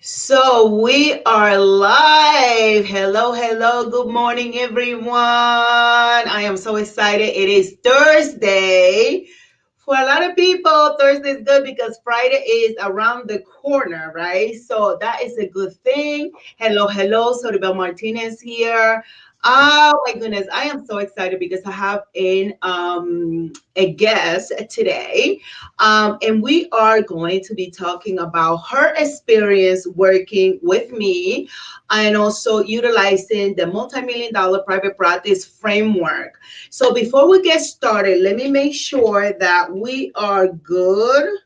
So we are live. Hello, hello. Good morning, everyone. I am so excited. It is Thursday. For a lot of people, Thursday is good because Friday is around the corner, right? So that is a good thing. Hello, hello. Soribel Martinez here. Oh my goodness, I am so excited because I have a guest today. And we are going to be talking about her experience working with me and also utilizing the multi-million dollar private practice framework. So before we get started, let me make sure that we are good,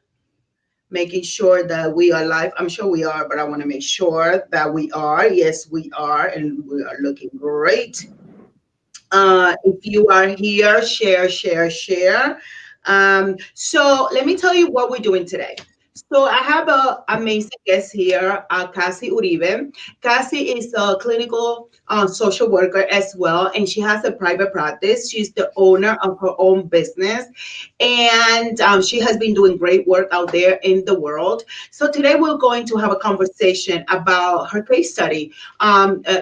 making sure that we are live. I'm sure we are, but I want to make sure that we are. Yes, we are, and we are looking great. If you are here, share, share, share. So let me tell you what we're doing today. So I have an amazing guest here, Cassie Uribe. Cassie is a clinical social worker as well, and she has a private practice. She's the owner of her own business, and she has been doing great work out there in the world. So today we're going to have a conversation about her case study,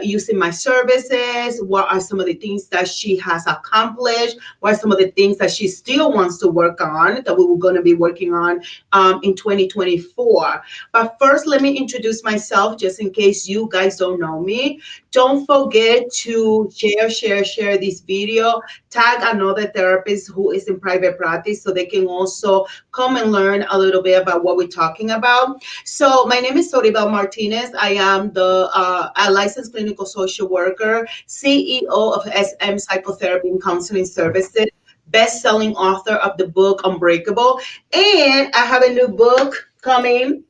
using my services. What are some of the things that she has accomplished? What are some of the things that she still wants to work on that we were going to be working on in 2024? But first, let me introduce myself just in case you guys don't know me. Don't forget to share this video, tag another therapist who is in private practice so they can also come and learn a little bit about what we're talking about. So my name is Soribel Martinez. I am a licensed clinical social worker, CEO of SM Psychotherapy and Counseling Services, best-selling author of the book Unbreakable, and I have a new book coming.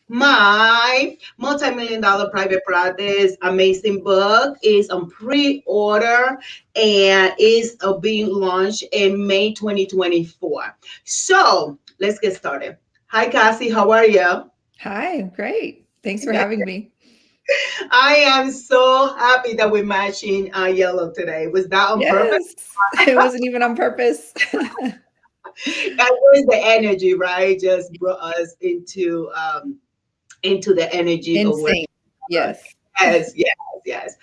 My multi-million dollar private practice amazing book is on pre-order and is being launched in May 2024. So let's get started. Hi, Cassie. How are you? Hi, great. Thanks for having me. I am so happy that we're matching yellow today. Was that on purpose? Yes, it wasn't even on purpose. That was the energy, right? Just brought us into the energy In of where. sync. Yes. Yes, yes, yes.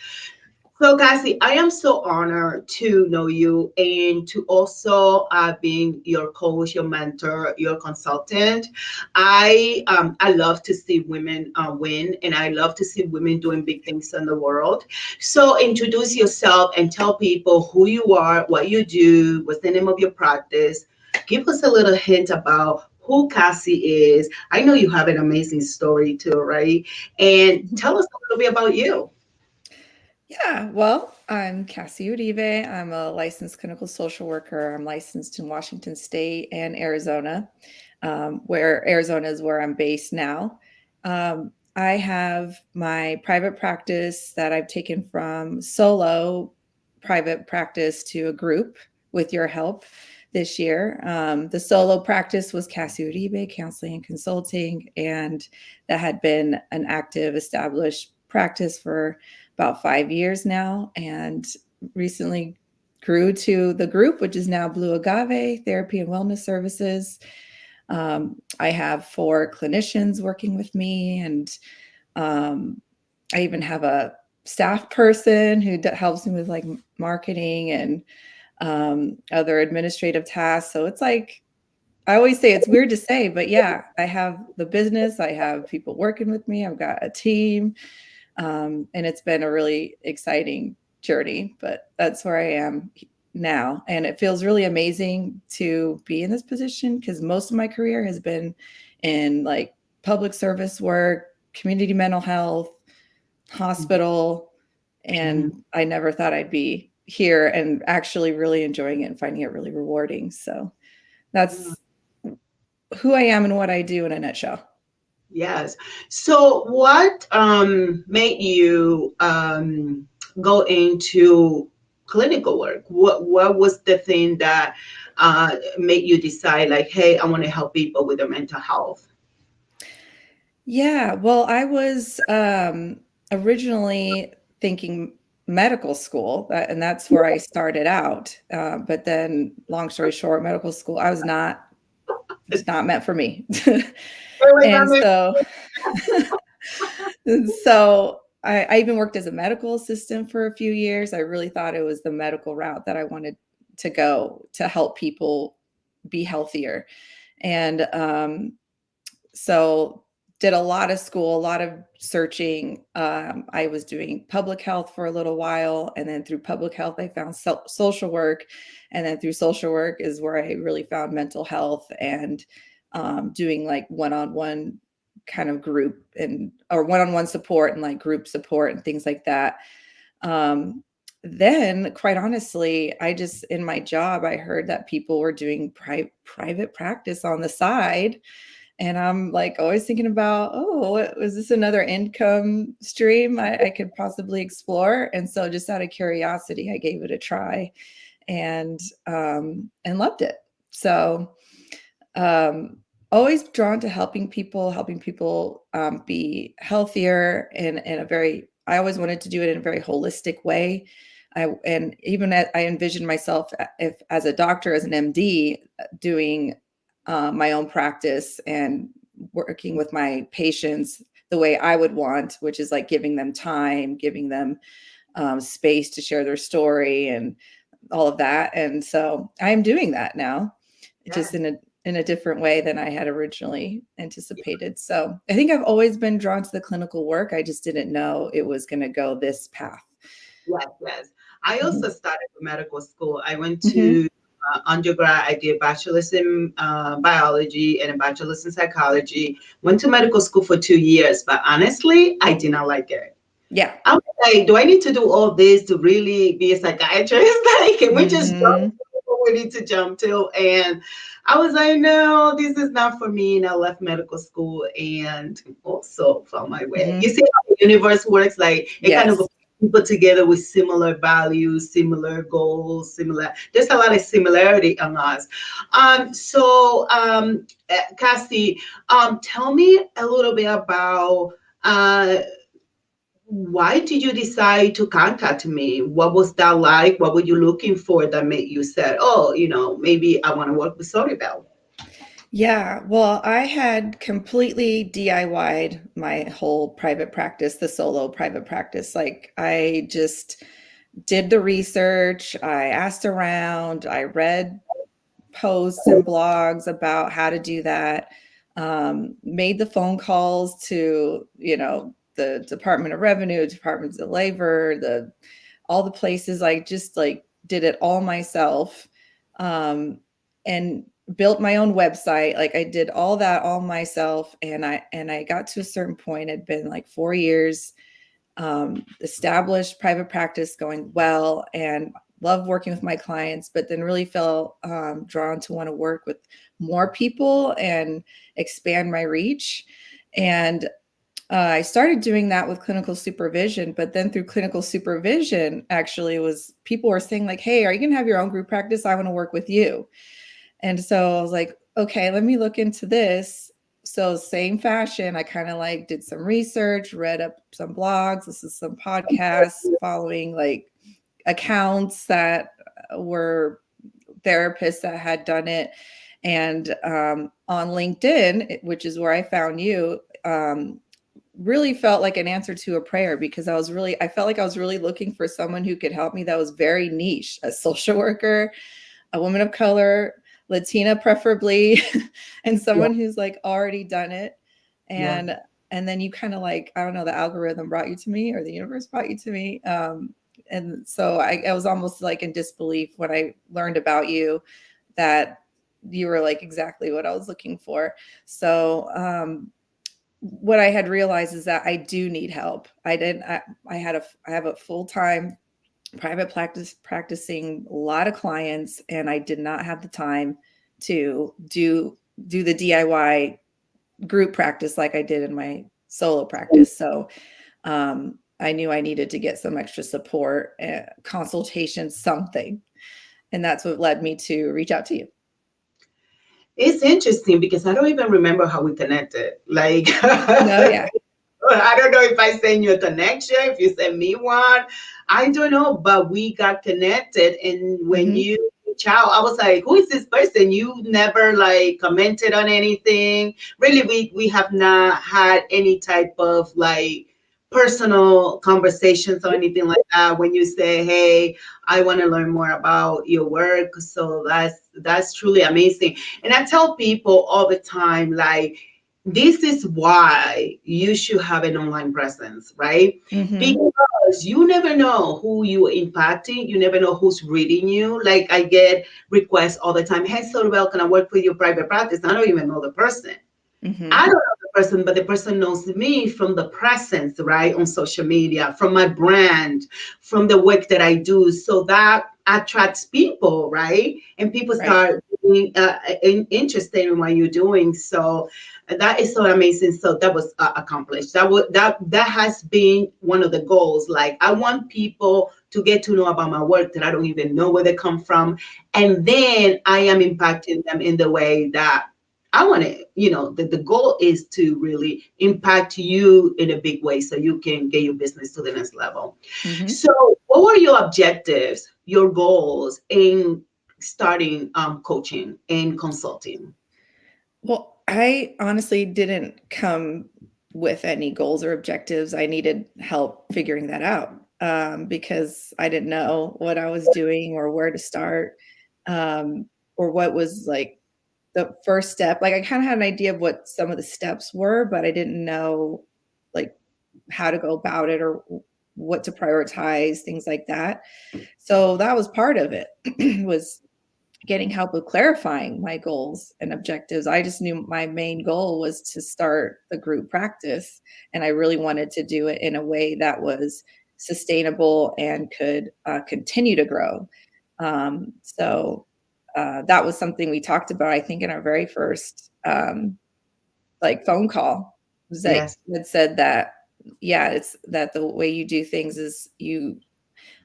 So, Cassie, I am so honored to know you and to also being your coach, your mentor, your consultant. I love to see women win, and I love to see women doing big things in the world. So, introduce yourself and tell people who you are, what you do, what's the name of your practice. Give us a little hint about who Cassie is. I know you have an amazing story too, right? And tell us a little bit about you. Yeah, well, I'm Cassie Uribe. I'm a licensed clinical social worker. I'm licensed in Washington State and Arizona, where Arizona is where I'm based now. I have my private practice that I've taken from solo private practice to a group with your help this year. The solo practice was Cassie Uribe Counseling and Consulting, and that had been an active, established practice for about 5 years now, and recently grew to the group, which is now Blue Agave Therapy and Wellness Services. I have 4 clinicians working with me, and I even have a staff person who helps me with like marketing and other administrative tasks. So it's like, I always say it's weird to say, but yeah, I have the business, I have people working with me, I've got a team, and it's been a really exciting journey, but that's where I am now. And it feels really amazing to be in this position because most of my career has been in like public service work, community mental health, hospital, Mhm. and I never thought I'd be here and actually really enjoying it and finding it really rewarding. So that's who I am and what I do in a nutshell. Yes. So, what made you go into clinical work? What was the thing that made you decide, like, hey, I want to help people with their mental health? Yeah, well, I was originally thinking medical school, and that's where I started out. But then, long story short, medical school, it's not meant for me. It was And not so And so I even worked as a medical assistant for a few years. I really thought it was the medical route that I wanted to go to help people be healthier. And so did a lot of school, a lot of searching. I was doing public health for a little while, and then through public health I found social work, and then through social work is where I really found mental health and doing like one-on-one kind of group and or one-on-one support and like group support and things like that. um, then quite honestly, I just in my job I heard that people were doing private practice on the side, and I'm like always thinking about, oh, was this another income stream I could possibly explore? And so just out of curiosity, I gave it a try and loved it. So um, always drawn to helping people be healthier in a very, I always wanted to do it in a very holistic way. And even I envisioned myself if as a doctor, as an MD, doing my own practice and working with my patients the way I would want, which is like giving them time, giving them space to share their story and all of that. And so I'm doing that now, just Yeah. in a different way than I had originally anticipated. So I think I've always been drawn to the clinical work. I just didn't know it was going to go this path. Yes, yes. I Mhm. also started with medical school. I went Mhm. to undergrad. I did bachelor's in biology and a bachelor's in psychology. Went to medical school for 2 years, but honestly, I did not like it. Yeah. I was like, do I need to do all this to really be a psychiatrist? Like, can we just jump Mhm. to what we need to jump to? And I was like, no, this is not for me. And I left medical school and also found my way. You Mhm. see how the universe works? Like, it kind of Yes. people together with similar values, similar goals, similar. There's a lot of similarity on us. Cassie, tell me a little bit about. Uh, why did you decide to contact me? What was that like? What were you looking for that made you said, oh, maybe I want to work with Soribel? Yeah, well, I had completely DIY'd my whole private practice, the solo private practice. Like I just did the research, I asked around, I read posts and blogs about how to do that, made the phone calls to, the Department of Revenue, Departments of Labor, all the places. I just like did it all myself, and built my own website. Like I did all that all myself, and I got to a certain point. It'd been like 4 years, established private practice going well, and love working with my clients, but then really felt drawn to want to work with more people and expand my reach. And I started doing that with clinical supervision, but then through clinical supervision, actually, was people were saying like, "Hey, are you going to have your own group practice? I want to work with you." And so I was like, "Okay, let me look into this." So same fashion, I kind of like did some research, read up some blogs, listened to some podcasts, following like accounts that were therapists that had done it. And on LinkedIn, which is where I found you, really felt like an answer to a prayer, because I felt like I was really looking for someone who could help me that was very niche, a social worker, a woman of color, Latina preferably, and Yeah, someone who's like already done it. yeah. And then you kind of like, I don't know, the algorithm brought you to me, or the universe brought you to me. And so I was almost like in disbelief when I learned about you, that you were like exactly what I was looking for. So what I had realized is that I do need help. I have a full-time private practice, practicing a lot of clients, and I did not have the time to do the DIY group practice like I did in my solo practice. So I knew I needed to get some extra support, consultation, something. And that's what led me to reach out to you. It's interesting because I don't even remember how we connected. Like, No, yeah. I don't know if I sent you a connection, if you sent me one. I don't know, but we got connected. And when Hmm. you reach out, I was like, who is this person? You never like commented on anything. Really, we have not had any type of like personal conversations or anything like that when you say, hey, I want to learn more about your work. So that's truly amazing. And I tell people all the time, like, this is why you should have an online presence, right? Mm-hmm. Because you never know who you're impacting. You never know who's reading you. Like, I get requests all the time. Hey, Soribel, can I work with your private practice? I don't even know the person. I Mm-hmm. don't know the person, but the person knows me from the presence, right, on social media, from my brand, from the work that I do. So that attracts people, right? And people Right. start being interested in what you're doing. So that is so amazing. So that was accomplished. That has been one of the goals. Like, I want people to get to know about my work that I don't even know where they come from, and then I am impacting them in the way that I want to, the goal is to really impact you in a big way so you can get your business to the next level. Mm-hmm. So, what were your objectives, your goals in starting coaching and consulting? Well, I honestly didn't come with any goals or objectives. I needed help figuring that out because I didn't know what I was doing or where to start, um, or what was like the first step. Like, I kind of had an idea of what some of the steps were, but I didn't know like how to go about it or what to prioritize, things like that. So that was part of it was getting help with clarifying my goals and objectives. I just knew my main goal was to start the group practice, and I really wanted to do it in a way that was sustainable and could continue to grow. So that was something we talked about, I think, in our very first like phone call. It was like Yes. it said that, yeah, it's that the way you do things is you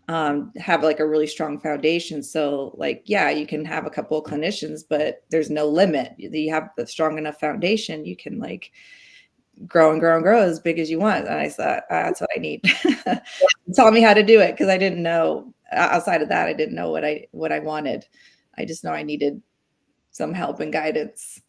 have like a really strong foundation. So like, yeah, you can have a couple of clinicians, but there's no limit. You have the strong enough foundation, you can like grow and grow and grow as big as you want. And I thought, that's what I need. Tell me how to do it. Cause I didn't know outside of that, I didn't know what I wanted. I just know I needed some help and guidance.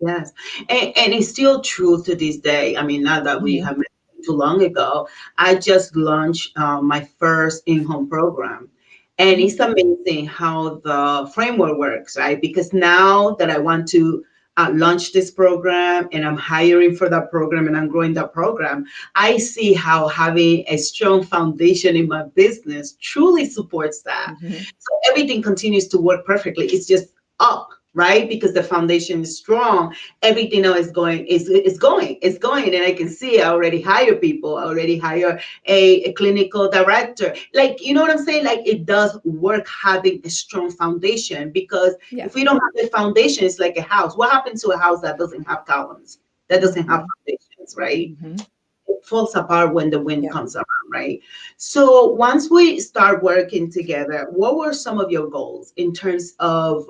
Yes, and it's still true to this day. I mean, not that we Mhm. have met too long ago. I just launched my first in-home program, and it's amazing how the framework works, right? Because now that I want to launch this program and I'm hiring for that program and I'm growing that program, I see how having a strong foundation in my business truly supports that. Mhm. So everything continues to work perfectly. It's just up, right? Because the foundation is strong, everything now is going, and I can see I already hire people. I already hire a clinical director. Like, you know what I'm saying? Like, it does work having a strong foundation, because Yeah. if we don't have the foundation, it's like a house. What happens to a house that doesn't have columns, that doesn't have Mhm. foundations, right? Mhm. It falls apart when the wind Yeah. comes around, right? So once we start working together, what were some of your goals in terms of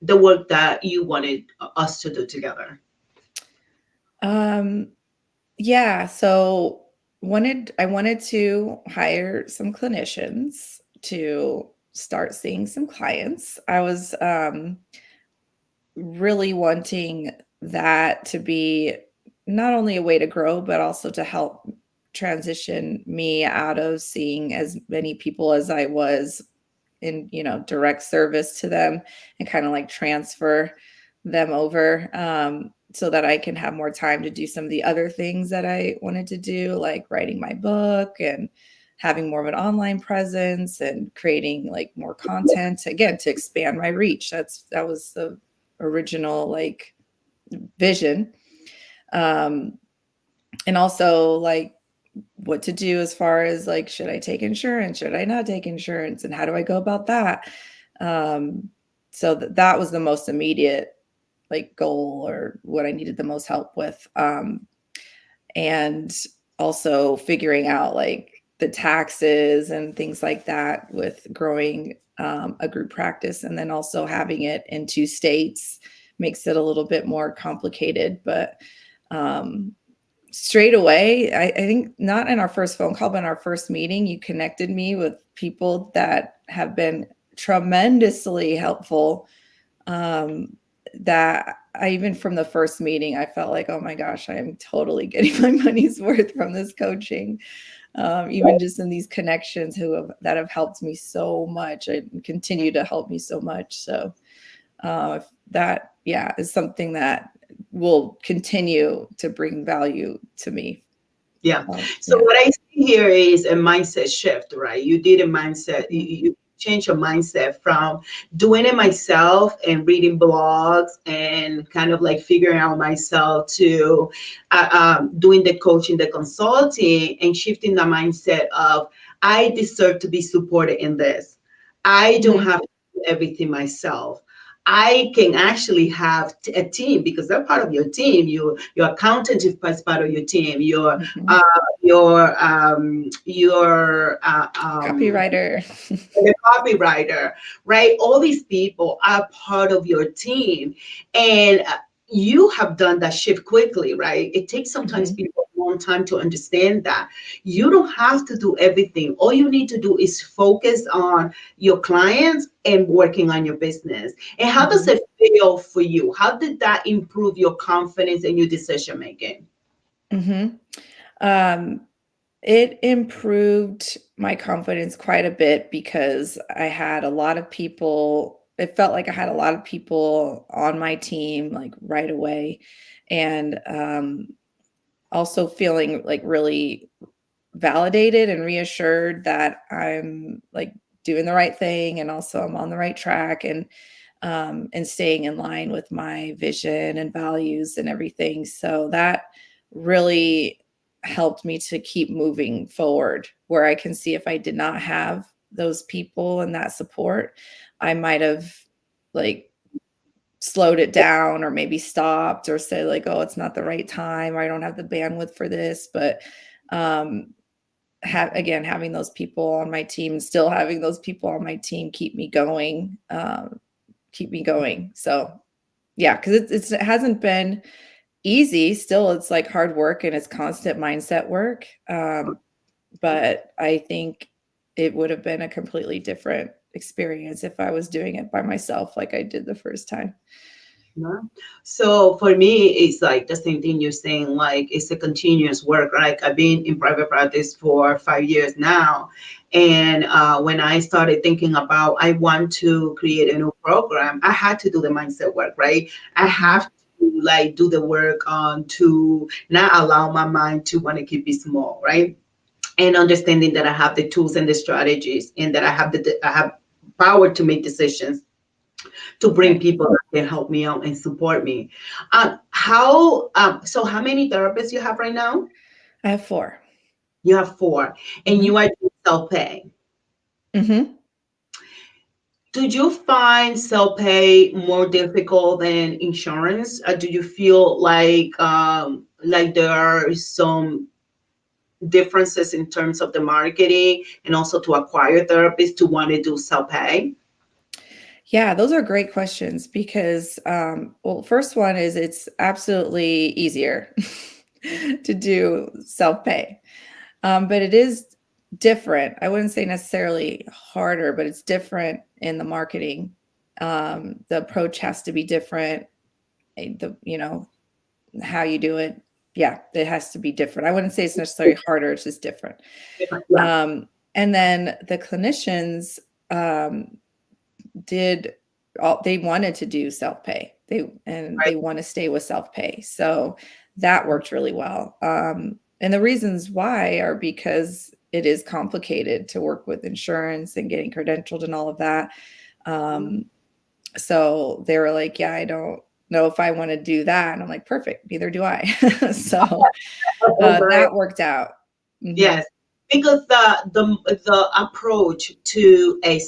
the work that you wanted us to do together? Um, yeah, so I wanted to hire some clinicians to start seeing some clients. I was really wanting that to be not only a way to grow, but also to help transition me out of seeing as many people as I was in, direct service to them, and kind of like transfer them over, so that I can have more time to do some of the other things that I wanted to do, like writing my book and having more of an online presence and creating like more content, again, to expand my reach. That was the original like vision. Um, and also like what to do as far as like, should I take insurance? Should I not take insurance? And how do I go about that? Um, so that was the most immediate like goal, or what I needed the most help with. And also figuring out like the taxes and things like that with growing a group practice, and then also having it in 2 states makes it a little bit more complicated. But um, straight away, I think not in our first phone call, but in our first meeting, you connected me with people that have been tremendously helpful, um, that I even from the first meeting, I felt like, oh my gosh, I am totally getting my money's worth from this coaching. Even just in these connections that have helped me so much and continue to help me so much. So that, yeah, is something that will continue to bring value to me. Yeah. So what I see here is a mindset shift, right? You did a mindset, you change your mindset from doing it myself and reading blogs and kind of like figuring out myself to doing the coaching, the consulting, and shifting the mindset of I deserve to be supported in this. I don't have to do everything myself. I can actually have a team because they're part of your team. Your accountant is part of your team. Your Copywriter. the copywriter, right? All these people are part of your team, and you have done that shift quickly, right? It takes sometimes people a long time to understand that you don't have to do everything. All you need to do is focus on your clients and working on your business. And how does it feel for you? How did that improve your confidence and your decision making? It improved my confidence quite a bit because I had a lot of people. It felt like I had a lot of people on my team like right away. And also feeling like really validated and reassured that I'm like doing the right thing and also I'm on the right track and staying in line with my vision and values and everything. So that really helped me to keep moving forward, where I can see if I did not have those people and that support, I might have like slowed it down or maybe stopped or said like, oh, it's not the right time, or I don't have the bandwidth for this. But um again, having those people on my team, still having those people on my team keep me going. So yeah, because it hasn't been easy. Still, it's like hard work and it's constant mindset work. But I think it would have been a completely different experience if I was doing it by myself like I did the first time. No. So for me, it's like the same thing you're saying, like it's a continuous work. Like I've been in private practice for 5 years now. And when I started thinking about I want to create a new program, I had to do the mindset work, right? I have to like do the work on to not allow my mind to want to keep it small, right? And understanding that I have the tools and the strategies and that I have power to make decisions to bring Right. people that can help me out and support me. So how many therapists you have right now? I have 4. You have 4, and Mm-hmm. you are self-pay. Mm-hmm. Did you find self-pay more difficult than insurance? Do you feel like there are some differences in terms of the marketing and also to acquire therapists to want to do self-pay? Yeah, those are great questions because, well, first one is it's absolutely easier to do self-pay. But it is different. I wouldn't say necessarily harder, but it's different in the marketing. The approach has to be different. How you do it. Yeah, it has to be different. I wouldn't say it's necessarily harder. It's just different. Yeah. And then the clinicians um, they wanted to do self-pay. They want to stay with self-pay. So that worked really well. And the reasons why are because it is complicated to work with insurance and getting credentialed and all of that. So they were like, yeah, I don't know if I want to do that. And I'm like, perfect. Neither do I. So that worked out. Mm-hmm. Yes, because the approach to a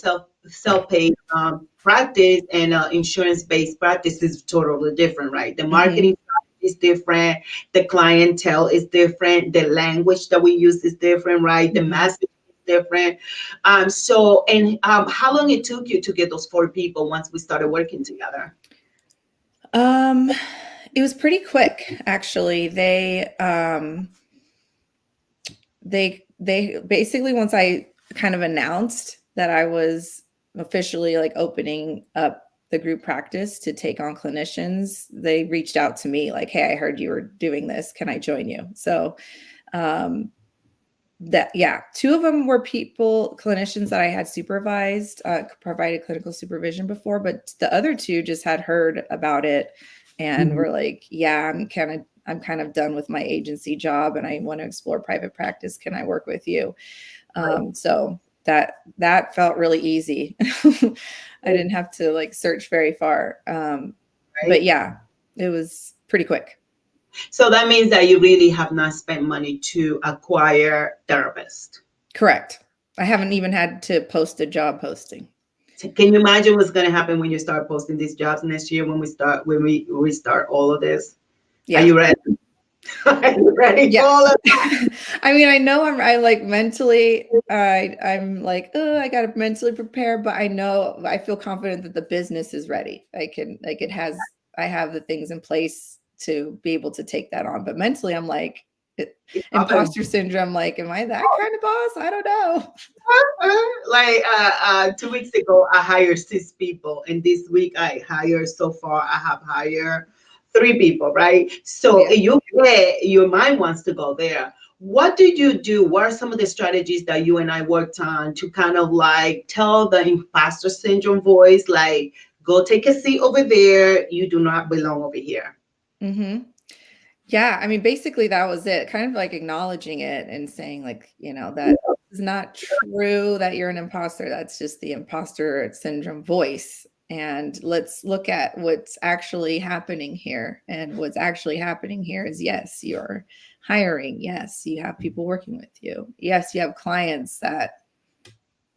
self-pay practice and insurance-based practice is totally different, right? The Mm-hmm. marketing is different, the clientele is different, the language that we use is different, right? The Mm-hmm. message is different. So how long it took you to get those 4 people once we started working together? Um, it was pretty quick, actually. They basically, once I kind of announced that I was officially like opening up the group practice to take on clinicians, they reached out to me like, hey, I heard you were doing this. Can I join you? So two of them were clinicians that I had supervised, provided clinical supervision before, but the other two just had heard about it and were like, yeah, I'm kind of done with my agency job and I want to explore private practice. Can I work with you? So that felt really easy. I didn't have to like search very far. But yeah, it was pretty quick. So that means that you really have not spent money to acquire therapists. Correct. I haven't even had to post a job posting. Can you imagine what's going to happen when you start posting these jobs next year when we start all of this? Yeah. Are you ready? Are you ready for all of that? I mean, I know I like mentally, I'm like, oh, I got to mentally prepare, but I feel confident that the business is ready. I have the things in place to be able to take that on. But mentally, I'm like, imposter syndrome. Like, am I that kind of boss? I don't know. Like 2 weeks ago, I hired 6 people, and this week I have hired 3 people, right? So your mind wants to go there. What did you do? What are some of the strategies that you and I worked on to kind of like tell the imposter syndrome voice, like, go take a seat over there. You do not belong over here. Mm-hmm. Yeah. I mean, basically that was it, kind of like acknowledging it and saying like, that is not true that you're an imposter. That's just the imposter syndrome voice. And let's look at what's actually happening here. And what's actually happening here is, yes, you're hiring. Yes, you have people working with you. Yes, you have clients that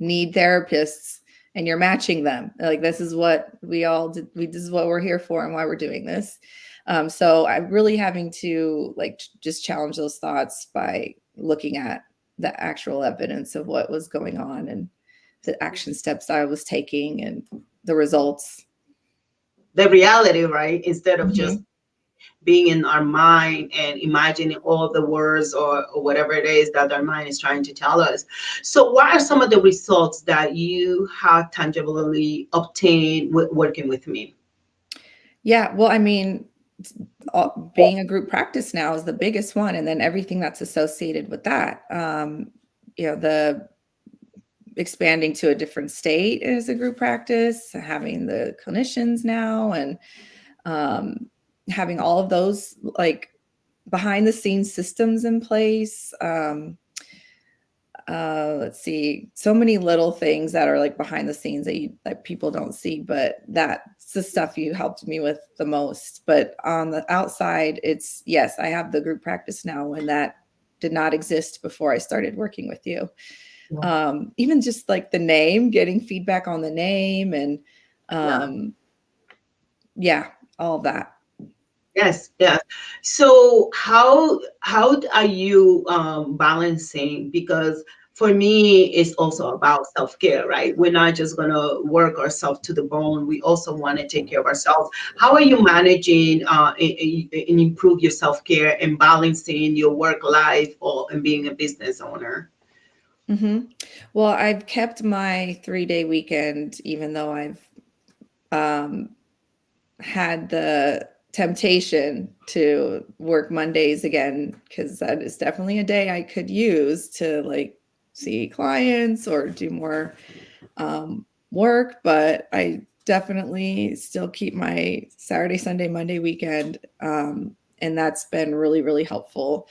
need therapists and you're matching them. Like, this is what we all did. This is what we're here for and why we're doing this. So I'm really having to like just challenge those thoughts by looking at the actual evidence of what was going on and the action steps I was taking and the results. The reality, right? Instead of just being in our mind and imagining all the words or whatever it is that our mind is trying to tell us. So what are some of the results that you have tangibly obtained with working with me? Yeah, well, I mean, being a group practice now is the biggest one. And then everything that's associated with that, the expanding to a different state as a group practice, having the clinicians now and having all of those like behind the scenes systems in place. Let's see, so many little things that are like behind the scenes that people don't see, but that's the stuff you helped me with the most. But on the outside, it's, yes, I have the group practice now, and that did not exist before I started working with you. Even just like the name, getting feedback on the name and all of that. Yes. So how are you balancing? Because for me, it's also about self-care, right? We're not just gonna work ourselves to the bone. We also want to take care of ourselves. How are you managing and improve your self-care and balancing your work life and being a business owner? Mm-hmm. Well, I've kept my 3-day weekend, even though I've had the temptation to work Mondays again, because that is definitely a day I could use to like see clients or do more work. But I definitely still keep my Saturday, Sunday, Monday weekend. And that's been really, really helpful.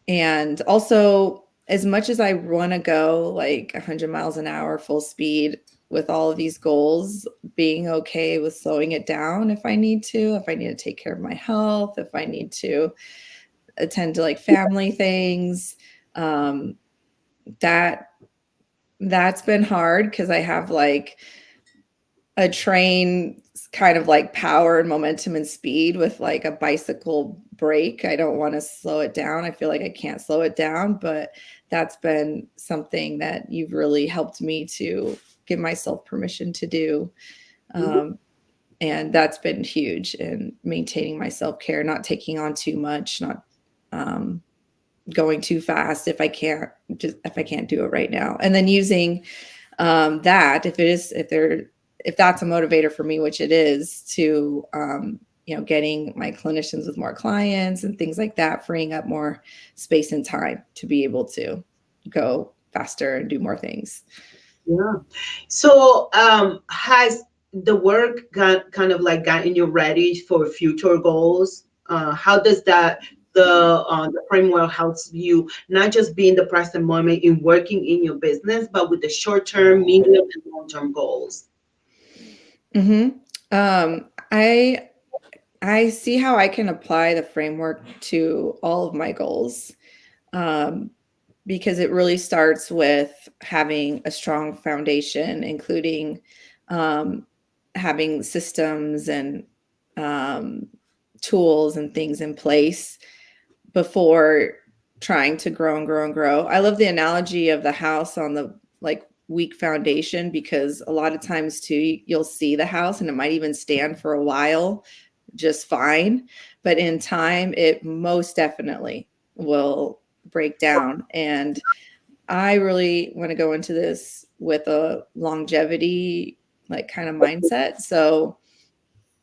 And also, as much as I want to go like 100 miles an hour full speed with all of these goals, being okay with slowing it down if I need to take care of my health, if I need to attend to like family things, that's been hard because I have like a train kind of like power and momentum and speed with like a bicycle brake. I don't want to slow it down. I feel like I can't slow it down, but that's been something that you've really helped me to give myself permission to do. And that's been huge in maintaining my self-care, not taking on too much, not going too fast if I can't do it right now. And then using that if there if that's a motivator for me, which it is, to getting my clinicians with more clients and things like that, freeing up more space and time to be able to go faster and do more things. Yeah. So, has the work kind of like gotten you ready for future goals? How does the framework helps you not just be in the present moment in working in your business, but with the short term, medium, and long term goals? Mm-hmm. I see how I can apply the framework to all of my goals, um, because it really starts with having a strong foundation, including um, having systems and um, tools and things in place before trying to grow and grow and grow. I love the analogy of the house on the like weak foundation, because a lot of times too, you'll see the house and it might even stand for a while just fine, but in time it most definitely will break down. And I really want to go into this with a longevity like kind of mindset, so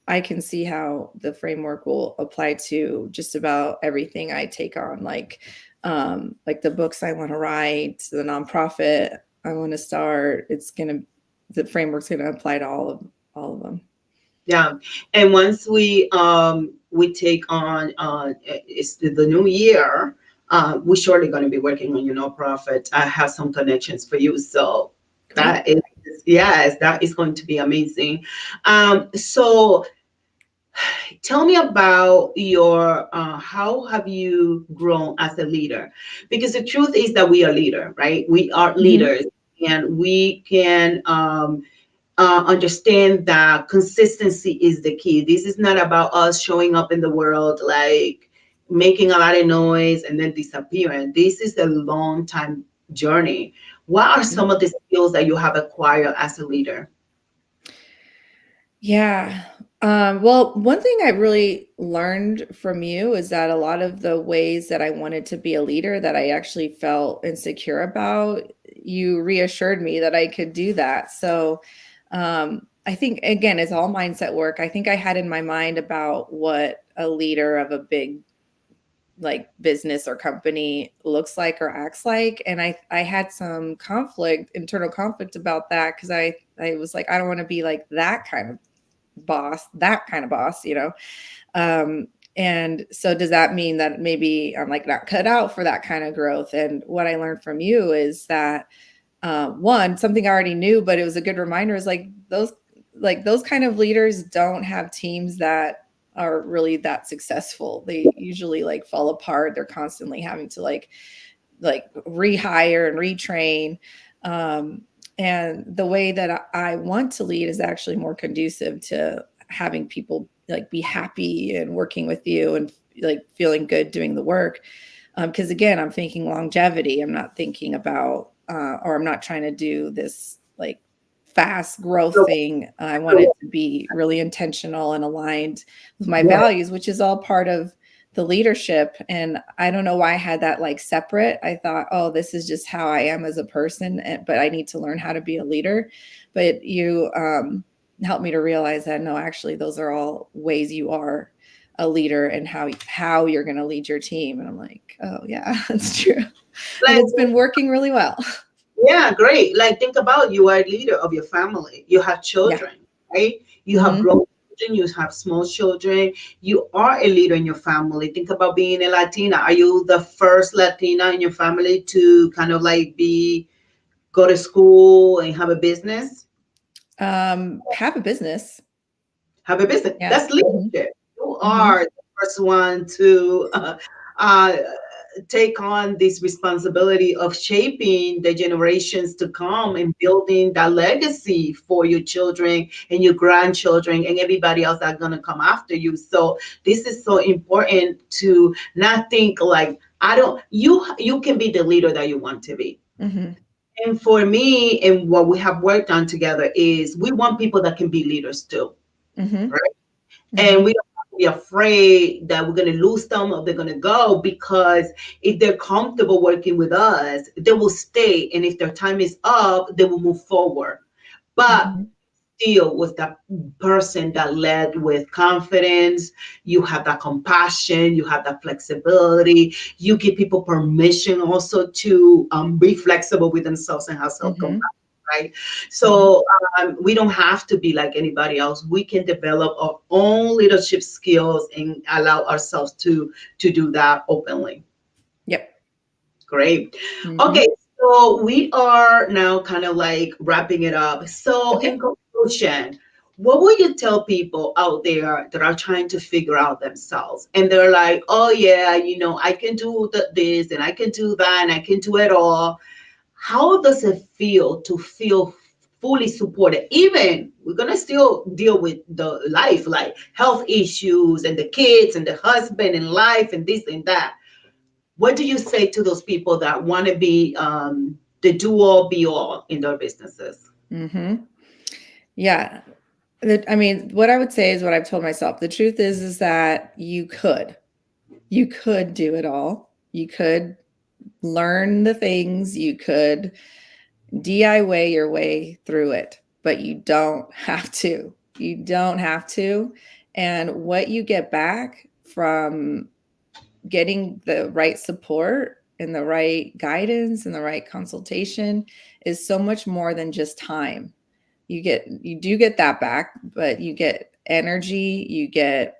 I can see how the framework will apply to just about everything I take on, like the books I want to write, the nonprofit I want to start. The framework's gonna apply to all of them. Yeah, and once we take on it's the new year, we're surely going to be working on your nonprofit. I have some connections for you, so Great. that is, yes, that is going to be amazing. So tell me about your how have you grown as a leader? Because the truth is that we are leader, right? We are Mm-hmm. leaders, and we can understand that consistency is the key. This is not about us showing up in the world like making a lot of noise and then disappearing. This is a long time journey. What are some of the skills that you have acquired as a leader? Yeah. Well, one thing I really learned from you is that a lot of the ways that I wanted to be a leader that I actually felt insecure about, you reassured me that I could do that. So I think, again, it's all mindset work. I think I had in my mind about what a leader of a big like business or company looks like or acts like, and I had some internal conflict about that, because I was like, I don't want to be like that kind of boss, and so does that mean that maybe I'm like not cut out for that kind of growth? And what I learned from you is that one, something I already knew, but it was a good reminder, is like those kind of leaders don't have teams that are really that successful. They usually like fall apart. They're constantly having to like rehire and retrain. Um, and the way that I want to lead is actually more conducive to having people like be happy and working with you and like feeling good doing the work. Because again, I'm thinking longevity. I'm not thinking about, or I'm not trying to do this like fast growth So, thing. I want it to be really intentional and aligned with my yeah, values, which is all part of the leadership. And I don't know why I had that like separate. I thought, oh, this is just how I am as a person, but I need to learn how to be a leader. But you helped me to realize that no, actually, those are all ways you are a leader, and how you're going to lead your team. And I'm like, oh yeah, that's true. And like, it's been working really well. yeah, great. Like, think about, you are a leader of your family. You have Yeah. children, right? You have Hmm. grown children, you have small children. You are a leader in your family. Think about being a Latina. Are you the first Latina in your family to kind of like go to school and have a business? Have a business. Have a business. Yeah. That's Hmm. leadership. You Hmm. are the first one to uh, take on this responsibility of shaping the generations to come and building that legacy for your children and your grandchildren and everybody else that's going to come after you. So this is so important to not think like, I don't, you can be the leader that you want to be. Hmm. And for me, and what we have worked on together is we want people that can be leaders too, Hmm. right? And Hmm. we don't have to be afraid that we're going to lose them or they're going to go, because if they're comfortable working with us, they will stay. And if their time is up, they will move forward. But Hmm. still was that person that led with confidence. You have that compassion, you have that flexibility. You give people permission also to be flexible with themselves and have self-compassion, Mm-hmm. right? Mm-hmm. So we don't have to be like anybody else. We can develop our own leadership skills and allow ourselves to do that openly. Yep. Great. Mm-hmm. Okay, so we are now kind of like wrapping it up. So, Okay. in conclusion, what would you tell people out there that are trying to figure out themselves and they're like, oh, yeah, I can do this and I can do that and I can do it all? How does it feel to feel fully supported? Even we're going to still deal with the life, like health issues and the kids and the husband and life and this and that. What do you say to those people that want to be the do all be all in their businesses? Mm-hmm. Yeah. I mean, what I would say is what I've told myself. The truth is that you could do it all. You could learn the things, you could DIY your way through it, but you don't have to. You don't have to. And what you get back from getting the right support and the right guidance and the right consultation is so much more than just time. You do get that back, but you get energy, you get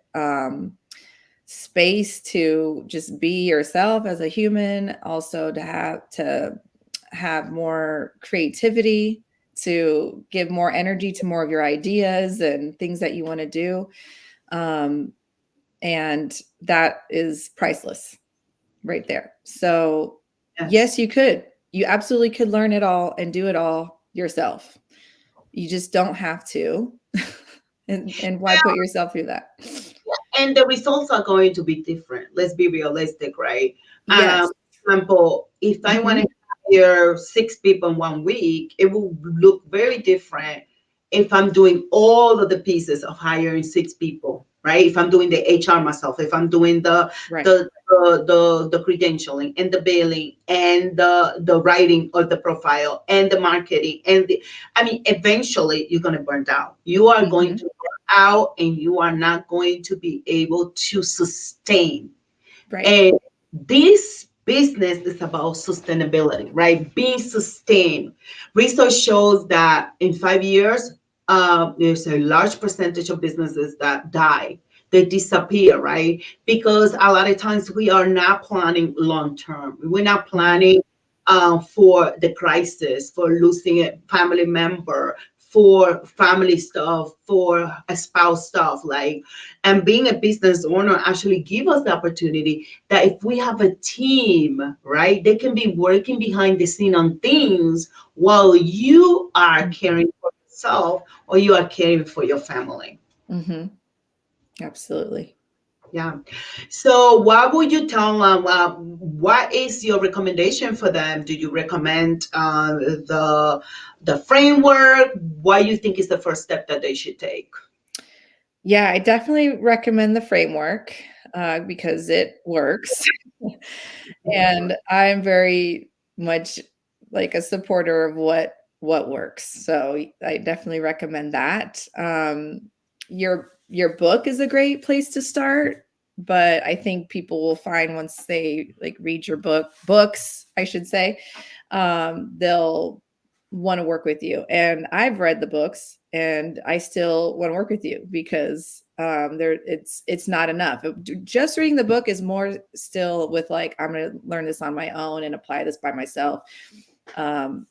space to just be yourself as a human, also to have more creativity, to give more energy to more of your ideas and things that you want to do. Um, and that is priceless right there. So, Yes. yes, you could. You absolutely could learn it all and do it all yourself. You just don't have to. And why put yourself through that? And the results are going to be different. Let's be realistic, right? Yes. For example, if I want to Hmm. hire 6 people in 1 week, it will look very different if I'm doing all of the pieces of hiring 6 people, right? If I'm doing the HR myself, if I'm doing the Right. the the credentialing and the billing and the writing of the profile and the marketing I mean, eventually you're going to burn out. You are going Hmm. to out and you are not going to be able to sustain. Right. And this business is about sustainability, right? Being sustained. Research shows that in 5 years, there's a large percentage of businesses that die. They disappear, right? Because a lot of times we are not planning long term. We're not Hmm. planning for the crisis, for losing a family member, for family stuff, for a spouse stuff, like, and being a business owner actually give us the opportunity that if we have a team, right, they can be working behind the scene on things while you are caring for yourself or you are caring for your family. Hmm. Absolutely. Yeah. So, what would you tell them? What is your recommendation for them? Do you recommend the framework? What do you think is the first step that they should take? Yeah, I definitely recommend the framework because it works. And I'm very much like a supporter of what works. So I definitely recommend that. Your book is a great place to start, but I think people will find once they like read your books, I should say, they'll want to work with you. And I've read the books and I still want to work with you because there it's not enough. Just reading the book is more still with like I'm going to learn this on my own and apply this by myself. Um,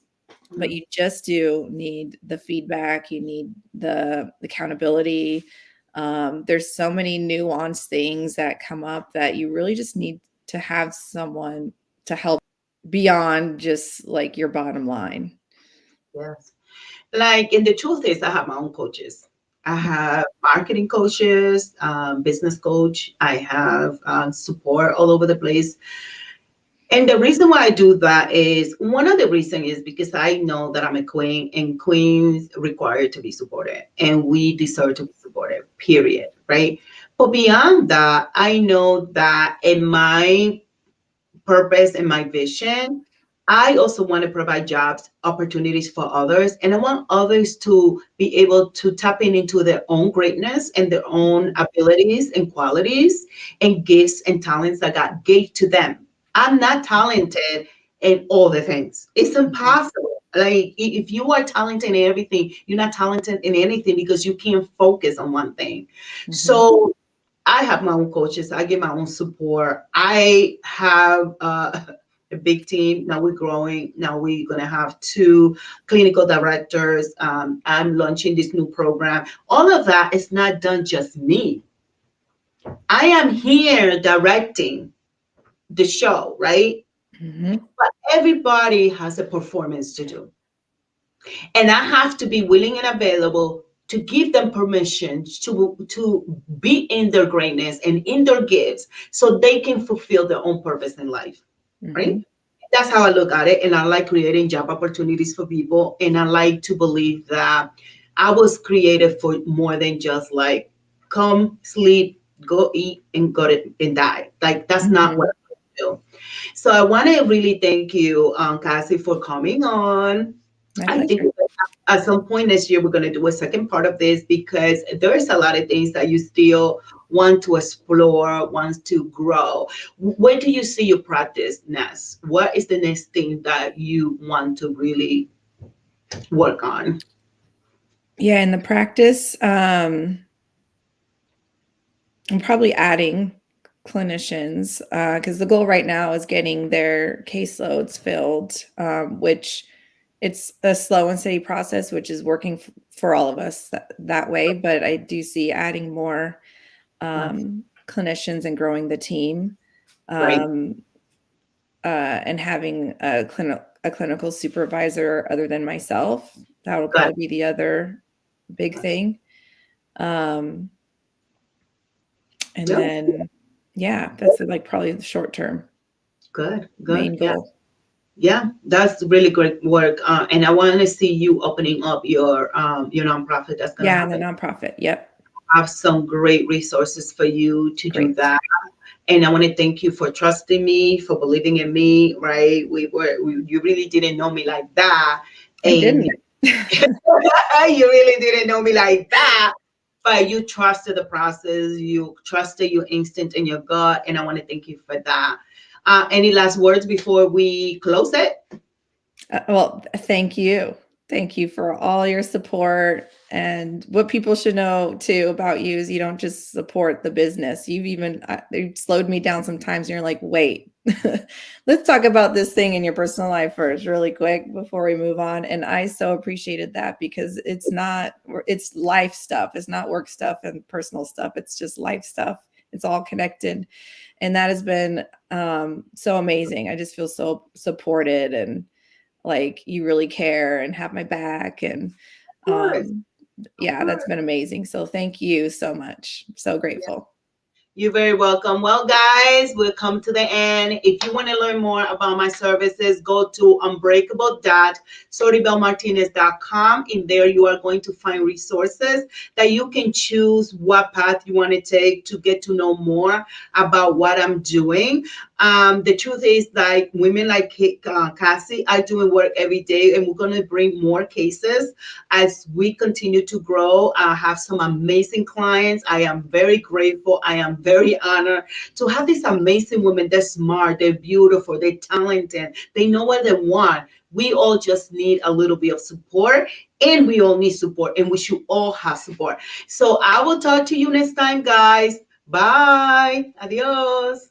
but you just do need the feedback, you need the accountability. There's so many nuanced things that come up that you really just need to have someone to help beyond just like your bottom line. Yes. Like, and the truth is, I have my own coaches. I have marketing coaches, business coach. I have support all over the place. And the reason why I do that is one of the reasons is because I know that I'm a queen and queens require to be supported and we deserve to be supported, period. Right. But beyond that, I know that in my purpose and my vision, I also want to provide jobs opportunities for others, and I want others to be able to tap into their own greatness and their own abilities and qualities and gifts and talents that God gave to them. I'm not talented in all the things. It's Mhm. impossible. Like if you are talented in everything, you're not talented in anything because you can't focus on one thing. Mhm. So I have my own coaches. I give my own support. I have a big team. Now we're growing. Now we're going to have two clinical directors. I'm launching this new program. All of that is not done just me. I am here directing the show, right? Mhm. But everybody has a performance to do. And I have to be willing and available to give them permission to be in their greatness and in their gifts so they can fulfill their own purpose in life, right? Mhm. That's how I look at it. And I like creating job opportunities for people. And I like to believe that I was created for more than just like come, sleep, go eat, and go to, and die. Like that's not what Mhm. I do. So I want to really thank you, Cassie, for coming on. My I think pleasure. at some point this year we're going to do a second part of this because there's a lot of things that you still want to explore, wants to grow. Where do you see your practice next? What is the next thing that you want to really work on? Yeah, in the practice, I'm probably adding clinicians because the goal right now is getting their caseloads filled, which it's a slow and steady process, which is working for all of us that way. But I do see adding more clinicians and growing the team, Right. um, and having a clinical supervisor other than myself. That will Good. probably be the other big thing. Um, and Yeah. then, yeah, that's like probably the short term Good. Good. main Yeah. goal. Yeah. That's really great work. And I want to see you opening up your nonprofit. That's going to Yeah, and the happen. nonprofit. Yep. Have some great resources for you to do Great. that. And I want to thank you for trusting me, for believing in me, right? You really didn't know me like that. I And didn't. you really didn't know me like that. But you trusted the process, you trusted your instinct and your gut. And I want to thank you for that. Any last words before we close it? Well, thank you. Thank you for all your support. And what people should know too about you is you don't just support the business. You've even you've slowed me down sometimes. And you're like, wait, let's talk about this thing in your personal life first, really quick, before we move on. And I so appreciated that because it's life stuff. It's not work stuff and personal stuff. It's just life stuff. It's all connected. And that has been so amazing. I just feel so supported and like you really care and have my back and Of course. Of yeah, that's course. been amazing. So thank you so much. I'm so grateful. You're very welcome. Well, guys, we'll come to the end. If you want to learn more about my services, go to unbreakable.soribelmartinez.com. In there, you are going to find resources that you can choose what path you want to take to get to know more about what I'm doing. The truth is, like women like Cassie are doing work every day, and we're going to bring more cases as we continue to grow. I have some amazing clients. I am very grateful. I am very honored to have these amazing women. They're smart, they're beautiful, they're talented, they know what they want. We all just need a little bit of support, and we all need support, and we should all have support. So I will talk to you next time, guys. Bye. Adios.